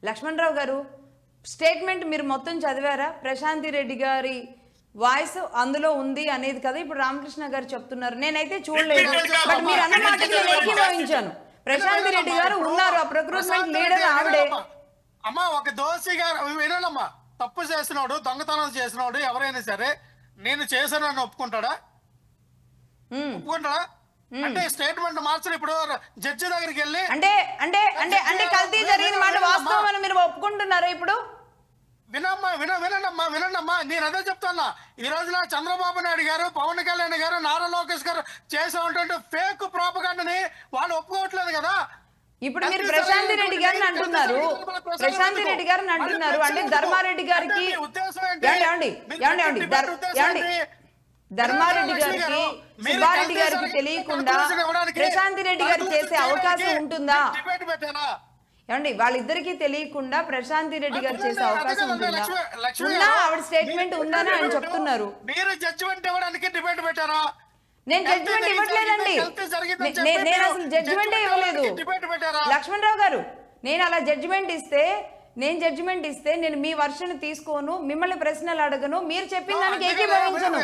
లక్ష్మణరావు గారు స్టేట్మెంట్ మీరు మొత్తం చదివారా? ప్రశాంతి రెడ్డి గారి వాయిస్ అందులో ఉంది అనేది కదా ఇప్పుడు రామకృష్ణ గారు చెప్తున్నారు. నేనైతే చూడలేదు, బట్ మీరు అన్న మాటకి నేను ఏకీభవించాను. ప్రశాంతి రెడ్డి గారు ఉన్నారు, ఆ ప్రొక్రూట్మెంట్ లీడర్ ఆవిడే. అమ్మా ఒక దోషిగా వినాలమ్మా, తప్పు చేసినోడు దొంగతనం చేసినోడు ఎవరైనా సరే నేను చేశానని ఒప్పుకుంటాడా? ఒప్పుకుంటాడా? అంటే స్టేట్మెంట్ మార్చరు. ఇప్పుడు జడ్జి దగ్గరికి వెళ్ళి అంటే అంటే అంటే అంటే కల్తీ జరిగిన మాట వాస్తవం అని మీరు ఒప్పుకుంటున్నారా? ఇప్పుడు వినండమ్మా నేను అదే చెప్తున్నా. ఈ రోజున చంద్రబాబు నాయుడు గారు, పవన్ కళ్యాణ్ గారు, నారా లోకేష్ గారు చేసే ఫేక్ ప్రాపగాండని వాళ్ళు ఒప్పుకోవట్లేదు కదా. ఇప్పుడు మీరు ప్రశాంతి రెడ్డి గారిని అంటున్నారు, ప్రశాంతి రెడ్డి గారిని అంటున్నారు, అంటే ధర్మారెడ్డి గారికి ధర్మారెడ్డి గారికి సుబ్బారెడ్డి గారికి తెలియకుండా ప్రశాంతి రెడ్డి గారు చేసే అవకాశం ఉంటుందా? ఏమండి వాళ్ళిద్దరికీ తెలియకుండా ప్రశాంతి రెడ్డి గారు చేసే అవకాశం ఉంటుందా? ఉందా? ఆవిడ స్టేట్మెంట్ ఉందని ఆయన చెప్తున్నారు. మీరు జడ్జిమెంట్ ఇవ్వడానికి డిబేట్ పెట్టారా? నేను జడ్జిమెంట్ ఇవ్వట్లేదండి, నేను అసలు జడ్జిమెంటే ఇవ్వలేదు. లక్ష్మణరావు గారు, నేను అలా జడ్జిమెంట్ ఇస్తే నేను మీ వర్షన్ తీసుకోను, మిమ్మల్ని ప్రశ్నలు అడగను, మీరు చెప్పిన దానికి ఏకీభవించను.